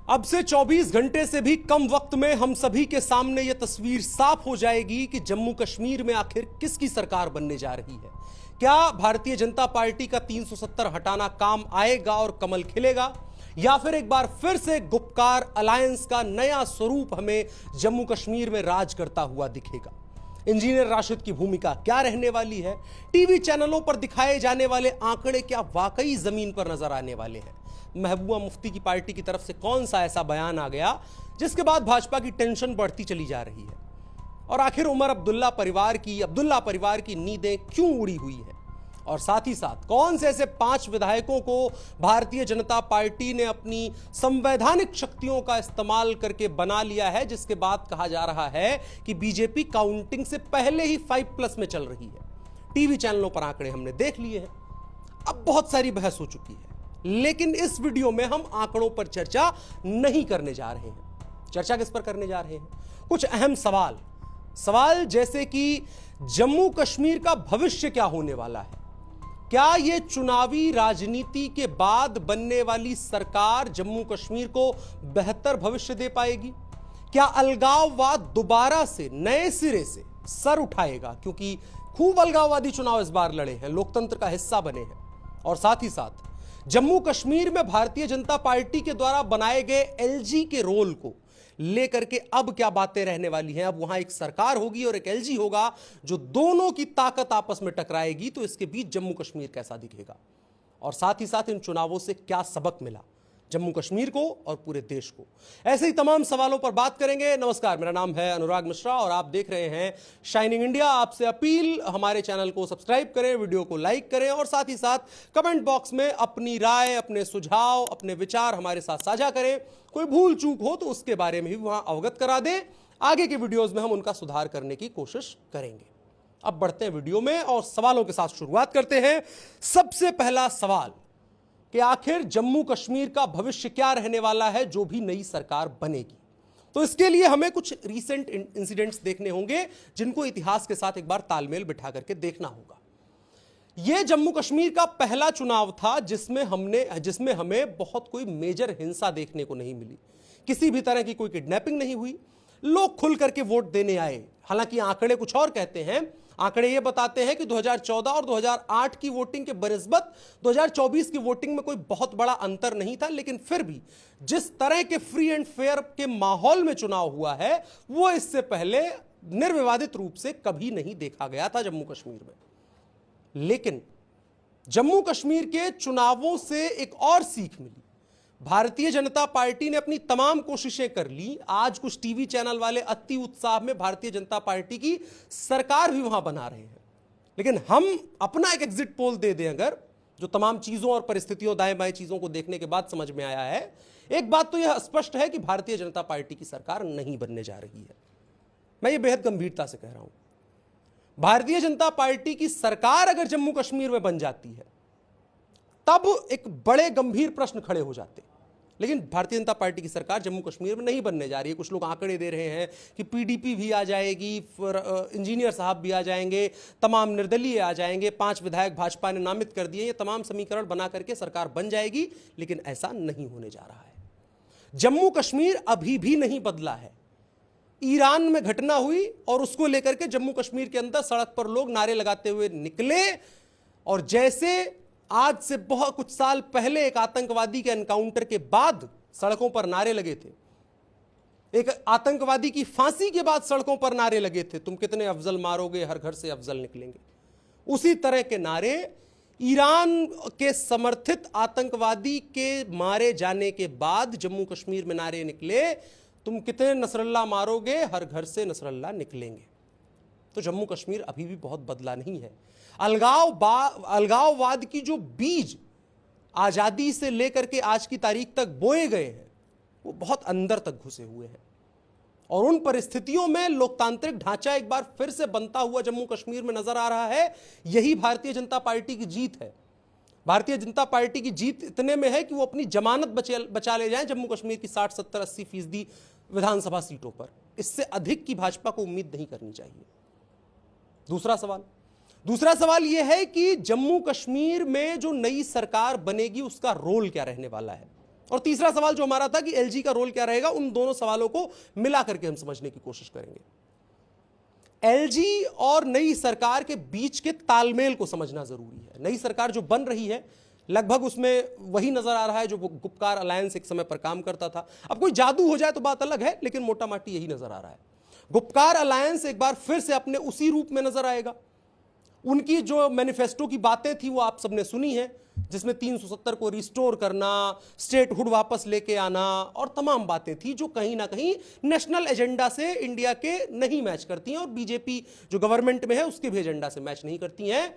अब से 24 घंटे से भी कम वक्त में हम सभी के सामने यह तस्वीर साफ हो जाएगी कि जम्मू कश्मीर में आखिर किसकी सरकार बनने जा रही है। क्या भारतीय जनता पार्टी का 370 हटाना काम आएगा और कमल खिलेगा, या फिर एक बार फिर से गुपकार अलायंस का नया स्वरूप हमें जम्मू कश्मीर में राज करता हुआ दिखेगा। इंजीनियर राशिद की भूमिका क्या रहने वाली है, टीवी चैनलों पर दिखाए जाने वाले आंकड़े क्या वाकई जमीन पर नजर आने वाले हैं, महबूबा मुफ्ती की पार्टी की तरफ से कौन सा ऐसा बयान आ गया जिसके बाद भाजपा की टेंशन बढ़ती चली जा रही है, और आखिर उमर अब्दुल्ला परिवार की नींदें क्यों उड़ी हुई हैं, और साथ ही साथ कौन से ऐसे 5 विधायकों को भारतीय जनता पार्टी ने अपनी संवैधानिक शक्तियों का इस्तेमाल करके बना लिया है, जिसके बाद कहा जा रहा है कि बीजेपी काउंटिंग से पहले ही 5+ में चल रही है। टीवी चैनलों पर आंकड़े हमने देख लिए हैं, अब बहुत सारी बहस हो चुकी है, लेकिन इस वीडियो में हम आंकड़ों पर चर्चा नहीं करने जा रहे हैं। चर्चा किस पर करने जा रहे हैं? कुछ अहम सवाल जैसे कि जम्मू कश्मीर का भविष्य क्या होने वाला है, क्या यह चुनावी राजनीति के बाद बनने वाली सरकार जम्मू कश्मीर को बेहतर भविष्य दे पाएगी, क्या अलगाववाद दोबारा से नए सिरे से सर उठाएगा, क्योंकि खूब अलगाववादी चुनाव इस बार लड़े हैं, लोकतंत्र का हिस्सा बने हैं, और साथ ही साथ जम्मू कश्मीर में भारतीय जनता पार्टी के द्वारा बनाए गए एलजी के रोल को लेकर के अब क्या बातें रहने वाली हैं। अब वहां एक सरकार होगी और एक एलजी होगा, जो दोनों की ताकत आपस में टकराएगी, तो इसके बीच जम्मू कश्मीर कैसा दिखेगा, और साथ ही साथ इन चुनावों से क्या सबक मिला जम्मू कश्मीर को और पूरे देश को। ऐसे ही तमाम सवालों पर बात करेंगे। नमस्कार, मेरा नाम है अनुराग मिश्रा और आप देख रहे हैं शाइनिंग इंडिया। आपसे अपील, हमारे चैनल को सब्सक्राइब करें, वीडियो को लाइक करें, और साथ ही साथ कमेंट बॉक्स में अपनी राय, अपने सुझाव, अपने विचार हमारे साथ साझा करें। कोई भूल चूक हो तो उसके बारे में भी वहां अवगत करा दें। आगे के वीडियोज में हम उनका सुधार करने की कोशिश करेंगे। अब बढ़ते हैं वीडियो में और सवालों के साथ शुरुआत करते हैं। सबसे पहला सवाल कि आखिर जम्मू कश्मीर का भविष्य क्या रहने वाला है जो भी नई सरकार बनेगी। तो इसके लिए हमें कुछ रीसेंट इंसिडेंट्स देखने होंगे, जिनको इतिहास के साथ एक बार तालमेल बिठा करके देखना होगा। यह जम्मू कश्मीर का पहला चुनाव था जिसमें हमें बहुत कोई मेजर हिंसा देखने को नहीं मिली, किसी भी तरह की कोई किडनैपिंग नहीं हुई, लोग खुल करके वोट देने आए। हालांकि आंकड़े कुछ और कहते हैं। आंकड़े ये बताते हैं कि 2014 और 2008 की वोटिंग के बनिस्बत 2024 की वोटिंग में कोई बहुत बड़ा अंतर नहीं था, लेकिन फिर भी जिस तरह के फ्री एंड फेयर के माहौल में चुनाव हुआ है, वो इससे पहले निर्विवादित रूप से कभी नहीं देखा गया था जम्मू कश्मीर में। लेकिन जम्मू कश्मीर के चुनावों से एक और सीख मिली। भारतीय जनता पार्टी ने अपनी तमाम कोशिशें कर ली। आज कुछ टीवी चैनल वाले अति उत्साह में भारतीय जनता पार्टी की सरकार भी वहां बना रहे हैं, लेकिन हम अपना एक एग्जिट पोल दे दें अगर, जो तमाम चीजों और परिस्थितियों, दाएं बाएं चीजों को देखने के बाद समझ में आया है, एक बात तो यह स्पष्ट है कि भारतीय जनता पार्टी की सरकार नहीं बनने जा रही है। मैं ये बेहद गंभीरता से कह रहा हूं। भारतीय जनता पार्टी की सरकार अगर जम्मू कश्मीर में बन जाती है, तब एक बड़े गंभीर प्रश्न खड़े हो जाते। लेकिन भारतीय जनता पार्टी की सरकार जम्मू कश्मीर में नहीं बनने जा रही है। कुछ लोग आंकड़े दे रहे हैं कि पीडीपी भी आ जाएगी, फिर इंजीनियर साहब भी आ जाएंगे, तमाम निर्दलीय आ जाएंगे, 5 विधायक भाजपा ने नामित कर दिए, ये तमाम समीकरण बना करके सरकार बन जाएगी। लेकिन ऐसा नहीं होने जा रहा है। जम्मू कश्मीर अभी भी नहीं बदला है। ईरान में घटना हुई और उसको लेकर के जम्मू कश्मीर के अंदर सड़क पर लोग नारे लगाते हुए निकले, और जैसे आज से बहुत कुछ साल पहले एक आतंकवादी के एनकाउंटर के बाद सड़कों पर नारे लगे थे, एक आतंकवादी की फांसी के बाद सड़कों पर नारे लगे थे, तुम कितने अफजल मारोगे, हर घर से अफजल निकलेंगे। उसी तरह के नारे ईरान के समर्थित आतंकवादी के मारे जाने के बाद जम्मू कश्मीर में नारे निकले, तुम कितने नसरल्ला मारोगे, हर घर से नसरल्ला निकलेंगे। तो जम्मू कश्मीर अभी भी बहुत बदला नहीं है। अलगाववाद की जो बीज आजादी से लेकर के आज की तारीख तक बोए गए हैं, वो बहुत अंदर तक घुसे हुए हैं, और उन परिस्थितियों में लोकतांत्रिक ढांचा एक बार फिर से बनता हुआ जम्मू कश्मीर में नजर आ रहा है। यही भारतीय जनता पार्टी की जीत है। भारतीय जनता पार्टी की जीत इतने में है कि वो अपनी जमानत बचा ले जाएं जम्मू कश्मीर की 60, 70, 80% विधानसभा सीटों पर। इससे अधिक की भाजपा को उम्मीद नहीं करनी चाहिए। दूसरा सवाल यह है कि जम्मू कश्मीर में जो नई सरकार बनेगी उसका रोल क्या रहने वाला है। और तीसरा सवाल जो हमारा था कि एलजी का रोल क्या रहेगा, उन दोनों सवालों को मिला करके हम समझने की कोशिश करेंगे। एलजी और नई सरकार के बीच के तालमेल को समझना जरूरी है। नई सरकार जो बन रही है लगभग उसमें वही नजर आ रहा है जो गुपकार अलायंस एक समय पर काम करता था। अब कोई जादू हो जाए तो बात अलग है, लेकिन मोटा माटी यही नजर आ रहा है। गुपकार अलायंस एक बार फिर से अपने उसी रूप में नजर आएगा। उनकी जो मैनिफेस्टो की बातें थी वो आप सबने सुनी है, जिसमें 370 को रिस्टोर करना, स्टेटहुड वापस लेके आना और तमाम बातें थी जो कहीं ना कहीं नेशनल एजेंडा से इंडिया के नहीं मैच करती हैं और बीजेपी जो गवर्नमेंट में है उसके भी एजेंडा से मैच नहीं करती हैं।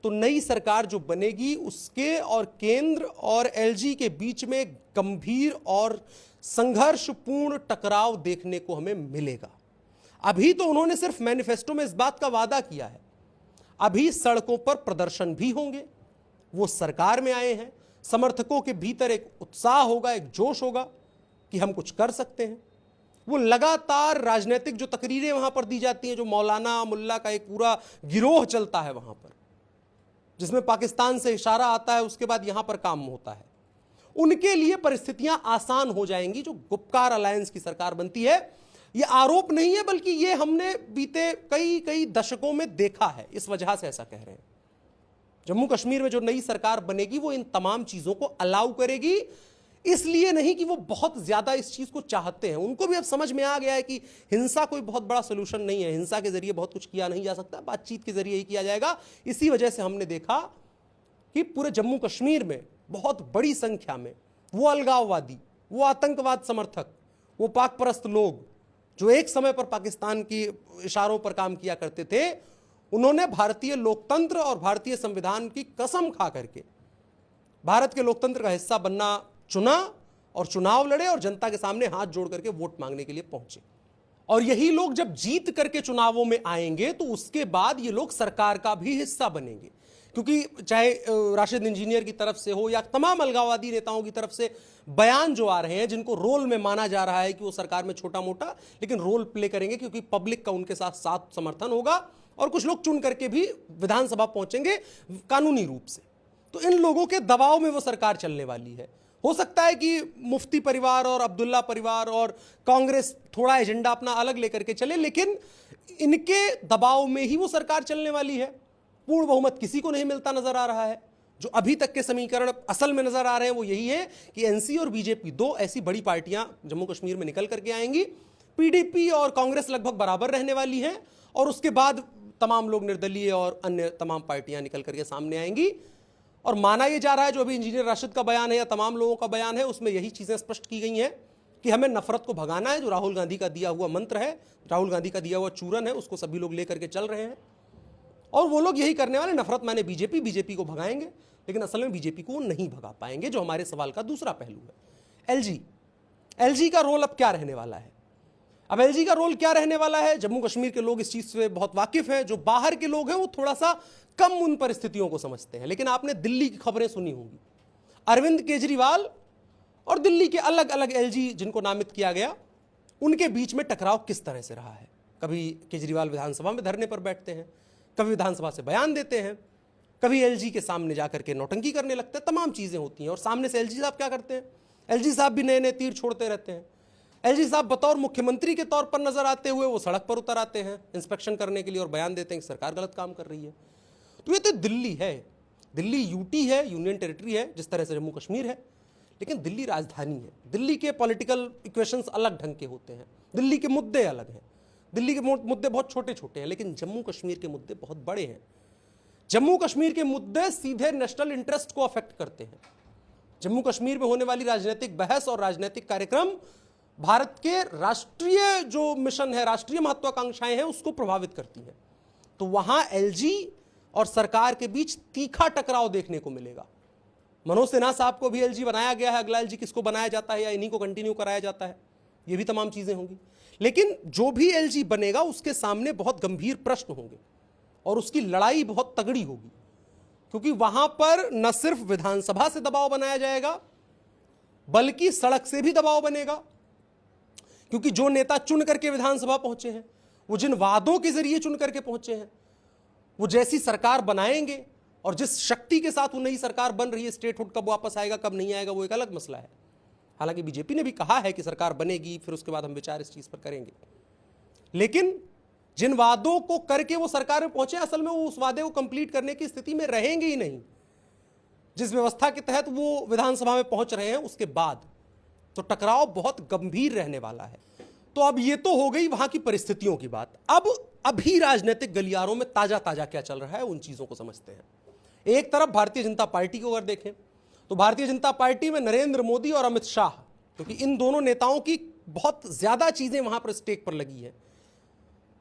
तो नई सरकार जो बनेगी उसके और केंद्र और एलजी के बीच में गंभीर और संघर्षपूर्ण टकराव देखने को हमें मिलेगा। अभी तो उन्होंने सिर्फ मैनिफेस्टो में इस बात का वादा किया है, अभी सड़कों पर प्रदर्शन भी होंगे। वो सरकार में आए हैं, समर्थकों के भीतर एक उत्साह होगा, एक जोश होगा कि हम कुछ कर सकते हैं। वो लगातार राजनीतिक जो तकरीरें वहां पर दी जाती हैं, जो मौलाना मुल्ला का एक पूरा गिरोह चलता है वहां पर, जिसमें पाकिस्तान से इशारा आता है, उसके बाद यहां पर काम होता है, उनके लिए परिस्थितियां आसान हो जाएंगी जो गुपकार अलायंस की सरकार बनती है। यह आरोप नहीं है, बल्कि यह हमने बीते कई दशकों में देखा है, इस वजह से ऐसा कह रहे हैं। जम्मू कश्मीर में जो नई सरकार बनेगी वो इन तमाम चीजों को अलाउ करेगी, इसलिए नहीं कि वो बहुत ज्यादा इस चीज को चाहते हैं। उनको भी अब समझ में आ गया है कि हिंसा कोई बहुत बड़ा सोल्यूशन नहीं है, हिंसा के जरिए बहुत कुछ किया नहीं जा सकता, बातचीत के जरिए ही किया जाएगा। इसी वजह से हमने देखा कि पूरे जम्मू कश्मीर में बहुत बड़ी संख्या में वो अलगाववादी, वो आतंकवाद समर्थक, वो पाक परस्त लोग जो एक समय पर पाकिस्तान की इशारों पर काम किया करते थे, उन्होंने भारतीय लोकतंत्र और भारतीय संविधान की कसम खा करके भारत के लोकतंत्र का हिस्सा बनना चुना और चुनाव लड़े और जनता के सामने हाथ जोड़ करके वोट मांगने के लिए पहुंचे। और यही लोग जब जीत करके चुनावों में आएंगे तो उसके बाद ये लोग सरकार का भी हिस्सा बनेंगे, क्योंकि चाहे राशिद इंजीनियर की तरफ से हो या तमाम अलगाववादी नेताओं की तरफ से बयान जो आ रहे हैं, जिनको रोल में माना जा रहा है कि वो सरकार में छोटा मोटा लेकिन रोल प्ले करेंगे क्योंकि पब्लिक का उनके साथ समर्थन होगा, और कुछ लोग चुन करके भी विधानसभा पहुंचेंगे कानूनी रूप से, तो इन लोगों के दबाव में वो सरकार चलने वाली है। हो सकता है कि मुफ्ती परिवार और अब्दुल्ला परिवार और कांग्रेस थोड़ा एजेंडा अपना अलग लेकर के चले, लेकिन इनके दबाव में ही वो सरकार चलने वाली है। पूर्ण बहुमत किसी को नहीं मिलता नजर आ रहा है। जो अभी तक के समीकरण असल में नजर आ रहे हैं वो यही है कि एनसी और बीजेपी, दो ऐसी बड़ी पार्टियां जम्मू कश्मीर में निकल करके आएंगी। पीडीपी और कांग्रेस लगभग बराबर रहने वाली हैं, और उसके बाद तमाम लोग निर्दलीय और अन्य तमाम पार्टियां निकल करके सामने आएंगी। और माना यह जा रहा है, जो अभी इंजीनियर राशिद का बयान है या तमाम लोगों का बयान है, उसमें यही चीजें स्पष्ट की गई हैं कि हमें नफरत को भगाना है। जो राहुल गांधी का दिया हुआ मंत्र है, राहुल गांधी का दिया हुआ चूरन है, उसको सभी लोग लेकर के चल रहे हैं, और वो लोग यही करने वाले। नफरत माने बीजेपी को भगाएंगे, लेकिन असल में बीजेपी को नहीं भगा पाएंगे, जो हमारे सवाल का दूसरा पहलू है। एलजी का रोल अब क्या रहने वाला है? अब एलजी का रोल क्या रहने वाला है? जम्मू कश्मीर के लोग इस चीज से बहुत वाकिफ हैं। जो बाहर के लोग हैं वो थोड़ा सा कम उन परिस्थितियों को समझते हैं, लेकिन आपने दिल्ली की खबरें सुनी होंगी। अरविंद केजरीवाल और दिल्ली के अलग अलग एलजी जिनको नामित किया गया, उनके बीच में टकराव किस तरह से रहा है। कभी केजरीवाल विधानसभा में धरने पर बैठते हैं, कभी विधानसभा से बयान देते हैं, कभी एलजी के सामने जाकर के नौटंकी करने लगते हैं, तमाम चीजें होती हैं। और सामने से एलजी साहब क्या करते हैं? एलजी साहब भी नए नए तीर छोड़ते रहते हैं। एलजी साहब बतौर मुख्यमंत्री के तौर पर नजर आते हुए वो सड़क पर उतर आते हैं इंस्पेक्शन करने के लिए और बयान देते हैं कि सरकार गलत काम कर रही है। तो ये तो दिल्ली है, दिल्ली यूटी है, यूनियन टेरिटरी है, जिस तरह से जम्मू कश्मीर है, लेकिन दिल्ली राजधानी है। दिल्ली के पॉलिटिकल इक्वेशंस अलग ढंग के होते हैं, दिल्ली के मुद्दे अलग हैं, दिल्ली के मुद्दे बहुत छोटे छोटे हैं, लेकिन जम्मू कश्मीर के मुद्दे बहुत बड़े हैं। जम्मू कश्मीर के मुद्दे सीधे नेशनल इंटरेस्ट को अफेक्ट करते हैं। जम्मू कश्मीर में होने वाली राजनीतिक बहस और राजनीतिक कार्यक्रम भारत के राष्ट्रीय जो मिशन है, राष्ट्रीय महत्वाकांक्षाएं हैं, उसको प्रभावित करती हैं। तो वहां एलजी और सरकार के बीच तीखा टकराव देखने को मिलेगा। मनोज सिन्हा साहब को भी एलजी बनाया गया है, अगला एलजी किसको बनाया जाता है या इन्हीं को कंटिन्यू कराया जाता है, ये भी तमाम चीजें होंगी। लेकिन जो भी एलजी बनेगा उसके सामने बहुत गंभीर प्रश्न होंगे और उसकी लड़ाई बहुत तगड़ी होगी, क्योंकि वहां पर न सिर्फ विधानसभा से दबाव बनाया जाएगा बल्कि सड़क से भी दबाव बनेगा, क्योंकि जो नेता चुन करके विधानसभा पहुंचे हैं, वो जिन वादों के जरिए चुन करके पहुंचे हैं, वो जैसी सरकार बनाएंगे और जिस शक्ति के साथ वो नई सरकार बन रही है, स्टेटहुड कब वापस आएगा कब नहीं आएगा वो एक अलग मसला है, हालांकि बीजेपी ने भी कहा है कि सरकार बनेगी, फिर उसके बाद हम विचार इस चीज पर करेंगे। लेकिन जिन वादों को करके वो सरकार में पहुंचे, असल में वो उस वादे को कंप्लीट करने की स्थिति में रहेंगे ही नहीं। जिस व्यवस्था के तहत वो विधानसभा में पहुंच रहे हैं उसके बाद तो टकराव बहुत गंभीर रहने वाला है। तो अब ये तो हो गई वहां की परिस्थितियों की बात। अब अभी राजनीतिक गलियारों में ताजा ताजा क्या चल रहा है, उन चीजों को समझते हैं। एक तरफ भारतीय जनता पार्टी को अगर देखें तो भारतीय जनता पार्टी में नरेंद्र मोदी और अमित शाह, क्योंकि इन दोनों नेताओं की बहुत ज्यादा चीजें वहां पर स्टेक पर लगी है।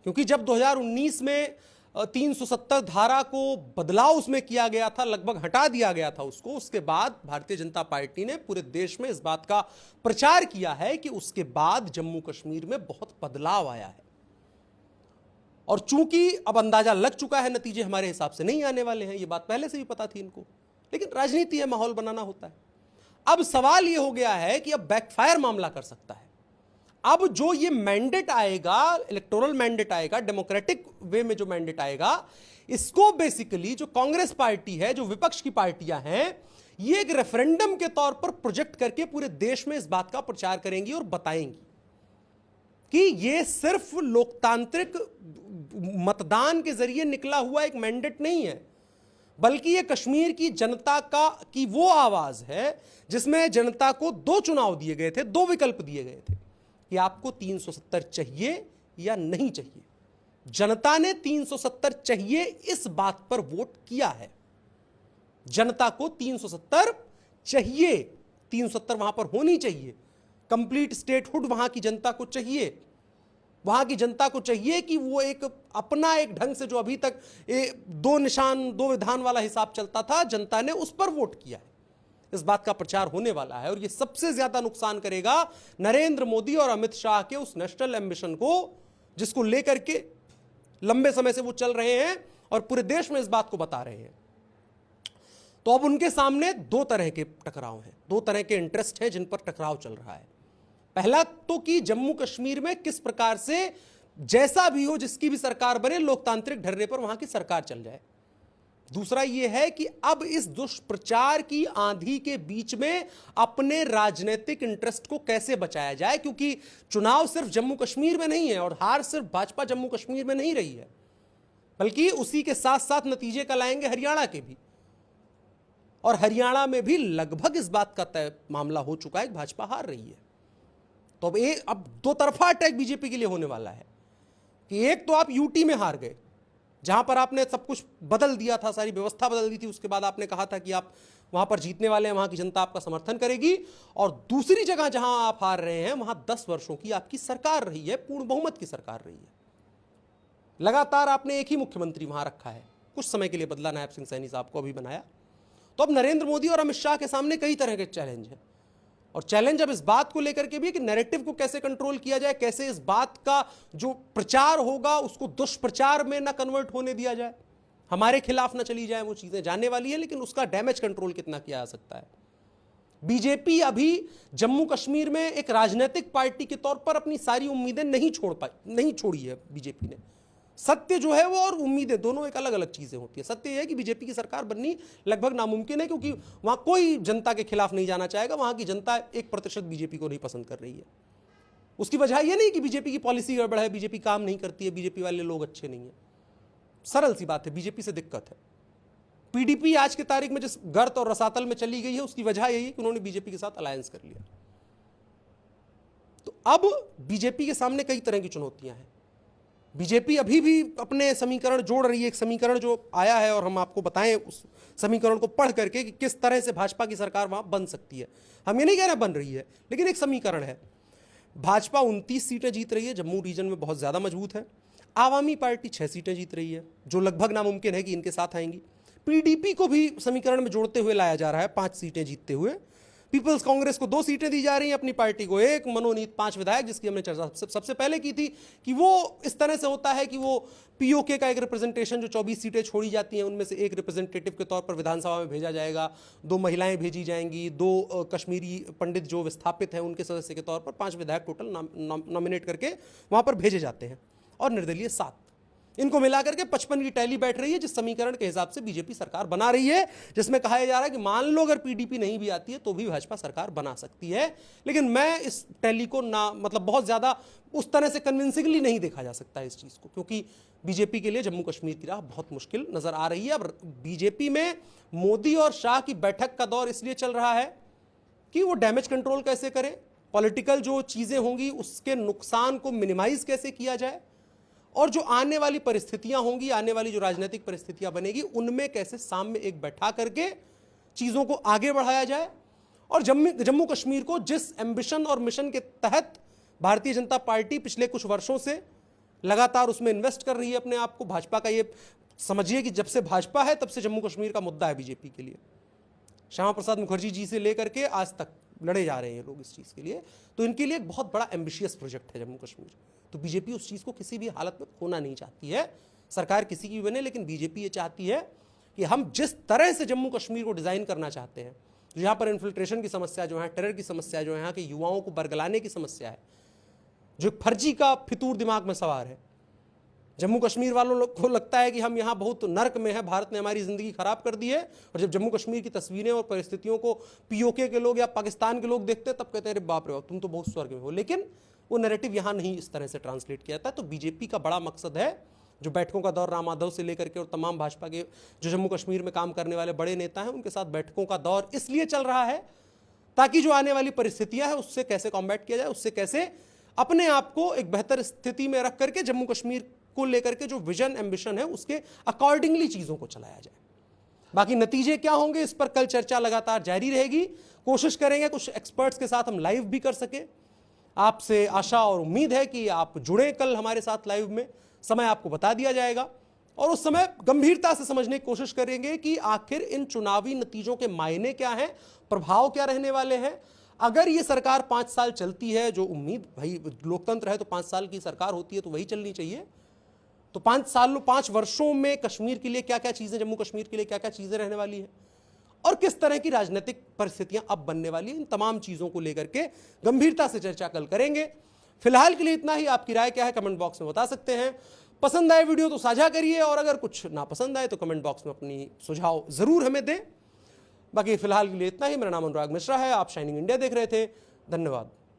क्योंकि जब 2019 में 370 धारा को बदलाव उसमें किया गया था, लगभग हटा दिया गया था उसको, उसके बाद भारतीय जनता पार्टी ने पूरे देश में इस बात का प्रचार किया है कि उसके बाद जम्मू कश्मीर में बहुत बदलाव आया है। और चूंकि अब अंदाजा लग चुका है, नतीजे हमारे हिसाब से नहीं आने वाले हैं, ये बात पहले से भी पता थी इनको, लेकिन राजनीति है, माहौल बनाना होता है। अब सवाल यह हो गया है कि अब बैकफायर मामला कर सकता है। अब जो ये मैंडेट आएगा, इलेक्टोरल मैंडेट आएगा, डेमोक्रेटिक वे में जो मैंडेट आएगा, इसको बेसिकली जो कांग्रेस पार्टी है, जो विपक्ष की पार्टियां हैं, ये एक रेफरेंडम के तौर पर प्रोजेक्ट करके पूरे देश में इस बात का प्रचार करेंगी और बताएंगी कि ये सिर्फ लोकतांत्रिक मतदान के जरिए निकला हुआ एक मैंडेट नहीं है, बल्कि ये कश्मीर की जनता की वो आवाज है जिसमें जनता को 2 चुनाव दिए गए थे, 2 विकल्प दिए गए थे कि आपको 370 चाहिए या नहीं चाहिए। जनता ने 370 चाहिए इस बात पर वोट किया है। जनता को 370 चाहिए, 370 वहां पर होनी चाहिए। कंप्लीट स्टेटहुड वहां की जनता को चाहिए। वहां की जनता को चाहिए कि वो एक अपना एक ढंग से, जो अभी तक 2 निशान 2 विधान वाला हिसाब चलता था, जनता ने उस पर वोट किया है। इस बात का प्रचार होने वाला है और यह सबसे ज्यादा नुकसान करेगा नरेंद्र मोदी और अमित शाह के उस नेशनल एम्बिशन को, जिसको लेकर के लंबे समय से वो चल रहे हैं और पूरे देश में इस बात को बता रहे हैं। तो अब उनके सामने 2 तरह के टकराव हैं, 2 तरह के इंटरेस्ट हैं जिन पर टकराव चल रहा है। पहला तो कि जम्मू कश्मीर में किस प्रकार से, जैसा भी हो, जिसकी भी सरकार बने, लोकतांत्रिक ढर्रे पर वहां की सरकार चल जाए। दूसरा यह है कि अब इस दुष्प्रचार की आंधी के बीच में अपने राजनीतिक इंटरेस्ट को कैसे बचाया जाए, क्योंकि चुनाव सिर्फ जम्मू कश्मीर में नहीं है और हार सिर्फ भाजपा जम्मू कश्मीर में नहीं रही है, बल्कि उसी के साथ साथ नतीजे कल आएंगे हरियाणा के भी। और हरियाणा में भी लगभग इस बात का तय मामला हो चुका है कि भाजपा हार रही है। तो अब 2 तरफा अटैक बीजेपी के लिए होने वाला है कि एक तो आप यूटी में हार गए, जहां पर आपने सब कुछ बदल दिया था, सारी व्यवस्था बदल दी थी, उसके बाद आपने कहा था कि आप वहां पर जीतने वाले हैं, वहां की जनता आपका समर्थन करेगी। और दूसरी जगह जहां आप हार रहे हैं, वहां 10 वर्षों की आपकी सरकार रही है, पूर्ण बहुमत की सरकार रही है, लगातार आपने एक ही मुख्यमंत्री वहां रखा है, कुछ समय के लिए बदला, नायब सिंह सैनी साहब को अभी बनाया। तो अब नरेंद्र मोदी और अमित शाह के सामने कई तरह के चैलेंज हैं, और चैलेंज अब इस बात को लेकर के भी कि नैरेटिव को कैसे कंट्रोल किया जाए, कैसे इस बात का जो प्रचार होगा उसको दुष्प्रचार में ना कन्वर्ट होने दिया जाए, हमारे खिलाफ ना चली जाए। वो चीजें जानने वाली है, लेकिन उसका डैमेज कंट्रोल कितना किया जा सकता है। बीजेपी अभी जम्मू कश्मीर में एक राजनीतिक पार्टी के तौर पर अपनी सारी उम्मीदें नहीं छोड़ी है बीजेपी ने। सत्य जो है वो और उम्मीदें दोनों एक अलग अलग चीजें होती है। सत्य यह है कि बीजेपी की सरकार बननी लगभग नामुमकिन है, क्योंकि वहां कोई जनता के खिलाफ नहीं जाना चाहेगा। वहां की जनता 1% बीजेपी को नहीं पसंद कर रही है। उसकी वजह यह नहीं कि बीजेपी की पॉलिसी गड़बड़ है, बीजेपी काम नहीं करती है, बीजेपी वाले लोग अच्छे नहीं है। सरल सी बात है, बीजेपी से दिक्कत है। पीडीपी आज की तारीख में जिस गर्त और रसातल में चली गई है, उसकी वजह यही है कि उन्होंने बीजेपी के साथ अलायंस कर लिया। तो अब बीजेपी के सामने कई तरह की चुनौतियां हैं। बीजेपी अभी भी अपने समीकरण जोड़ रही है। एक समीकरण जो आया है और हम आपको बताएं उस समीकरण को पढ़ करके कि किस तरह से भाजपा की सरकार वहां बन सकती है। हम ये नहीं कह रहे बन रही है, लेकिन एक समीकरण है। भाजपा 29 सीटें जीत रही है, जम्मू रीजन में बहुत ज्यादा मजबूत है। आवामी पार्टी 6 सीटें जीत रही है, जो लगभग नामुमकिन है कि इनके साथ आएंगी। पीडीपी को भी समीकरण में जोड़ते हुए लाया जा रहा है, 5 सीटें जीतते हुए। पीपल्स कांग्रेस को 2 सीटें दी जा रही हैं, अपनी पार्टी को 1, मनोनीत 5 विधायक, जिसकी हमने चर्चा सबसे पहले की थी कि वो इस तरह से होता है कि वो पीओके का एक रिप्रेजेंटेशन, जो 24 सीटें छोड़ी जाती हैं उनमें से एक रिप्रेजेंटेटिव के तौर पर विधानसभा में भेजा जाएगा। 2 महिलाएं भेजी जाएंगी, 2 कश्मीरी पंडित जो विस्थापित हैं उनके सदस्य के तौर पर 5 विधायक टोटल नॉमिनेट करके वहां पर भेजे जाते हैं, और निर्दलीय 7। इनको मिलाकर के 55 की टैली बैठ रही है, जिस समीकरण के हिसाब से बीजेपी सरकार बना रही है, जिसमें कहा जा रहा है कि मान लो अगर पीडीपी नहीं भी आती है तो भी भाजपा सरकार बना सकती है। लेकिन मैं इस टैली को ना मतलब बहुत ज्यादा उस तरह से कन्विंसिंगली नहीं देखा जा सकता इस चीज को, क्योंकि बीजेपी के लिए जम्मू कश्मीर की राह बहुत मुश्किल नजर आ रही है। अब बीजेपी में मोदी और शाह की बैठक का दौर इसलिए चल रहा है कि वो डैमेज कंट्रोल कैसे करें, पॉलिटिकल जो चीजें होंगी उसके नुकसान को मिनिमाइज कैसे किया जाए, और जो आने वाली परिस्थितियां होंगी, आने वाली जो राजनीतिक परिस्थितियां बनेगी, उनमें कैसे सामने एक बैठा करके चीजों को आगे बढ़ाया जाए। और जम्मू कश्मीर को जिस एम्बिशन और मिशन के तहत भारतीय जनता पार्टी पिछले कुछ वर्षों से लगातार उसमें इन्वेस्ट कर रही है अपने आप को, भाजपा का ये समझिए कि जब से भाजपा है तब से जम्मू कश्मीर का मुद्दा है बीजेपी के लिए। श्यामा प्रसाद मुखर्जी जी से लेकर के आज तक लड़े जा रहे हैं लोग इस चीज़ के लिए, तो इनके लिए एक बहुत बड़ा एम्बिशियस प्रोजेक्ट है जम्मू कश्मीर। तो बीजेपी उस चीज़ को किसी भी हालत में खोना नहीं चाहती है, सरकार किसी की भी बने, लेकिन बीजेपी ये चाहती है कि हम जिस तरह से जम्मू कश्मीर को डिज़ाइन करना चाहते हैं, यहाँ पर इन्फिल्ट्रेशन की समस्या जो है, टेरर की समस्या जो है, यहाँ के युवाओं को बरगलाने की समस्या है, जो एक फर्जी का फितूर दिमाग में सवार है। जम्मू कश्मीर वालों को लगता है कि हम यहाँ बहुत नर्क में है, भारत ने हमारी ज़िंदगी खराब कर दी है, और जब जम्मू कश्मीर की तस्वीरें और परिस्थितियों को पीओके के लोग या पाकिस्तान के लोग देखते हैं तब कहते हैं अरे बाप रे बाप, तुम तो बहुत स्वर्ग में हो। लेकिन वो नैरेटिव यहाँ नहीं इस तरह से ट्रांसलेट किया जाता है। तो बीजेपी का बड़ा मकसद है, जो बैठकों का दौर राम माधव से लेकर के और तमाम भाजपा के जो जम्मू कश्मीर में काम करने वाले बड़े नेता हैं उनके साथ बैठकों का दौर इसलिए चल रहा है ताकि जो आने वाली परिस्थितियां हैं उससे कैसे कॉम्बैट किया जाए, उससे कैसे अपने आप को एक बेहतर स्थिति में रख करके जम्मू कश्मीर को लेकर के जो विजन एम्बिशन है उसके अकॉर्डिंगली चीज़ों को चलाया जाए। बाकी नतीजे क्या होंगे इस पर कल चर्चा लगातार जारी रहेगी। कोशिश करेंगे कुछ एक्सपर्ट्स के साथ हम लाइव भी कर सके। आपसे आशा और उम्मीद है कि आप जुड़े कल हमारे साथ लाइव में, समय आपको बता दिया जाएगा और उस समय गंभीरता से समझने की कोशिश करेंगे कि आखिर इन चुनावी नतीजों के मायने क्या हैं, प्रभाव क्या रहने वाले हैं। अगर ये सरकार 5 साल चलती है, जो उम्मीद, भाई लोकतंत्र है तो 5 साल की सरकार होती है तो वही चलनी चाहिए, तो 5 वर्षों में कश्मीर के लिए क्या क्या चीजें, जम्मू कश्मीर के लिए क्या क्या चीजें रहने वाली है और किस तरह की राजनीतिक परिस्थितियां अब बनने वाली हैं, इन तमाम चीजों को लेकर के गंभीरता से चर्चा कल करेंगे। फिलहाल के लिए इतना ही। आपकी राय क्या है कमेंट बॉक्स में बता सकते हैं। पसंद आए वीडियो तो साझा करिए, और अगर कुछ ना पसंद आए तो कमेंट बॉक्स में अपनी सुझाव जरूर हमें दें। बाकी फिलहाल के लिए इतना ही। मेरा नाम अनुराग मिश्रा है, आप शाइनिंग इंडिया देख रहे थे। धन्यवाद।